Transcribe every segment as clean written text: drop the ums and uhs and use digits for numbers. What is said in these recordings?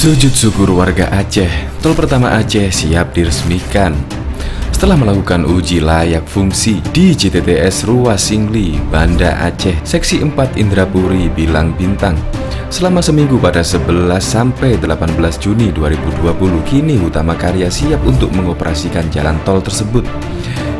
Sujud syukur warga Aceh, tol pertama Aceh siap diresmikan. Setelah melakukan uji layak fungsi di JTTS Ruas Singli, Banda Aceh, Seksi 4 Indrapuri, Bilang Bintang, selama seminggu pada 11 sampai 18 Juni 2020, kini Hutama Karya siap untuk mengoperasikan jalan tol tersebut.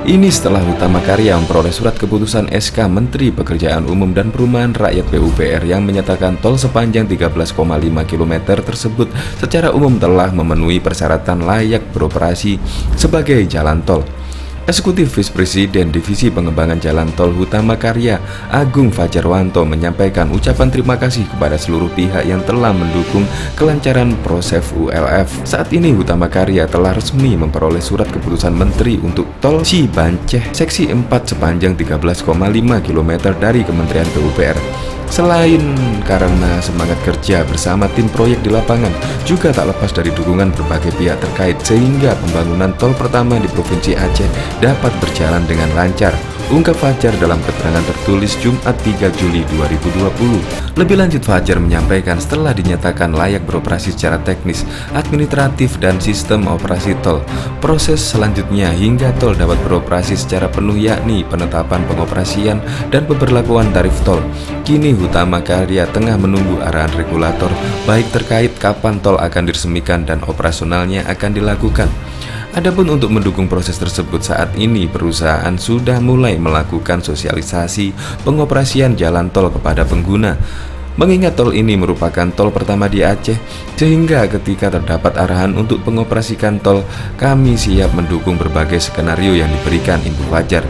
Ini setelah Hutama Karya memperoleh surat keputusan SK Menteri Pekerjaan Umum dan Perumahan Rakyat PUPR yang menyatakan tol sepanjang 13,5 km tersebut secara umum telah memenuhi persyaratan layak beroperasi sebagai jalan tol. Eksekutif Vice Presiden Divisi Pengembangan Jalan Tol Hutama Karya, Agung Fajarwanto, menyampaikan ucapan terima kasih kepada seluruh pihak yang telah mendukung kelancaran proses ULF. Saat ini Hutama Karya telah resmi memperoleh surat keputusan Menteri untuk tol Cibanceh Seksi 4 sepanjang 13,5 km dari Kementerian PUPR. Selain karena semangat kerja bersama tim proyek di lapangan, juga tak lepas dari dukungan berbagai pihak terkait sehingga pembangunan tol pertama di Provinsi Aceh dapat berjalan dengan lancar, ungkap Fajar dalam keterangan tertulis Jumat 3 Juli 2020. Lebih lanjut, Fajar menyampaikan setelah dinyatakan layak beroperasi secara teknis, administratif, dan sistem operasi tol, proses selanjutnya hingga tol dapat beroperasi secara penuh yakni penetapan pengoperasian dan pemberlakuan tarif tol. Kini Hutama Karya tengah menunggu arahan regulator baik terkait kapan tol akan diresmikan dan operasionalnya akan dilakukan. Adapun untuk mendukung proses tersebut, saat ini perusahaan sudah mulai melakukan sosialisasi pengoperasian jalan tol kepada pengguna. Mengingat tol ini merupakan tol pertama di Aceh, sehingga ketika terdapat arahan untuk pengoperasikan tol, kami siap mendukung berbagai skenario yang diberikan, Ibu Fajar.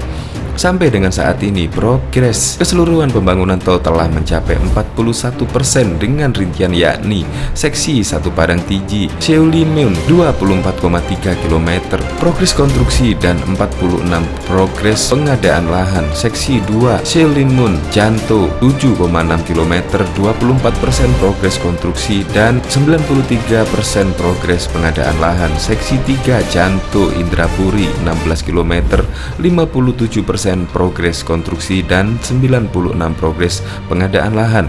Sampai dengan saat ini, progres keseluruhan pembangunan tol telah mencapai 41% dengan rincian yakni Seksi 1 Padang Tiji, Seulimun 24,3 km, progres konstruksi, dan 46 progres pengadaan lahan. Seksi 2 Seulimun Janto 7,6 km, 24% progres konstruksi, dan 93% progres pengadaan lahan. Seksi 3 Janto Indrapuri 16 km, 57% progres konstruksi, dan 96 progres pengadaan lahan.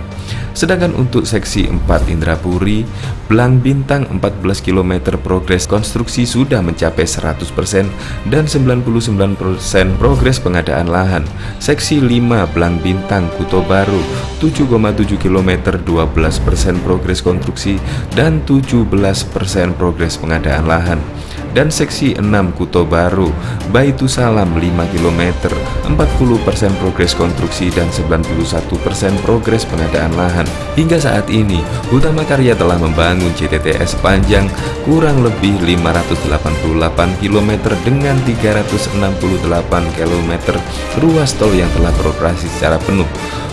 Sedangkan untuk seksi 4 Indrapuri, Bilang Bintang 14 km, progres konstruksi sudah mencapai 100% dan 99% progres pengadaan lahan. Seksi 5 Bilang Bintang Kuto Baru 7,7 km, 12% progres konstruksi dan 17% progres pengadaan lahan. Dan seksi 6 Kuto Baru Baitusalam 5 km, 40% progres konstruksi dan 91% progres pengadaan lahan. Hingga saat ini, Hutama Karya telah membangun JTTS sepanjang kurang lebih 588 km dengan 368 km ruas tol yang telah beroperasi secara penuh.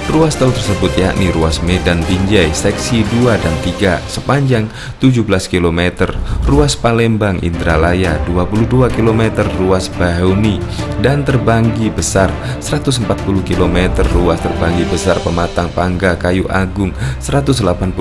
Ruas tol tersebut yakni ruas Medan Binjai seksi 2 dan 3 sepanjang 17 km, ruas Palembang Indralaya 22 km, ruas Bahuni dan Terbanggi Besar 140 km, ruas Terbanggi Besar Pematang Pangga Kayu Agung 189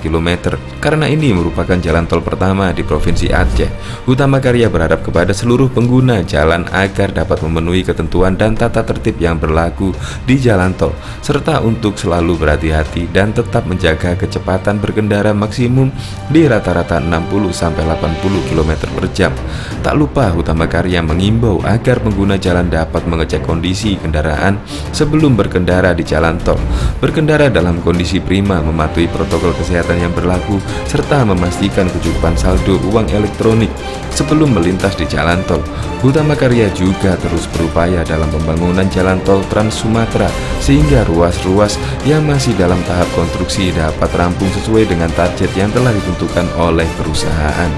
km. Karena ini merupakan jalan tol pertama di Provinsi Aceh, Hutama Karya berharap kepada seluruh pengguna jalan agar dapat memenuhi ketentuan dan tata tertib yang berlaku di jalan tol, serta untuk selalu berhati-hati dan tetap menjaga kecepatan berkendara maksimum di rata-rata 60-80 km per jam. Tak lupa Hutama Karya mengimbau agar pengguna jalan dapat mengecek kondisi kendaraan sebelum berkendara di jalan tol, berkendara dalam kondisi prima, mematuhi protokol kesehatan yang berlaku, serta memastikan kecukupan saldo uang elektronik sebelum melintas di jalan tol. Hutama Karya juga terus berupaya dalam pembangunan jalan tol Trans Sumatera sehingga ruas-ruas yang masih dalam tahap konstruksi dapat rampung sesuai dengan target yang telah ditentukan oleh perusahaan.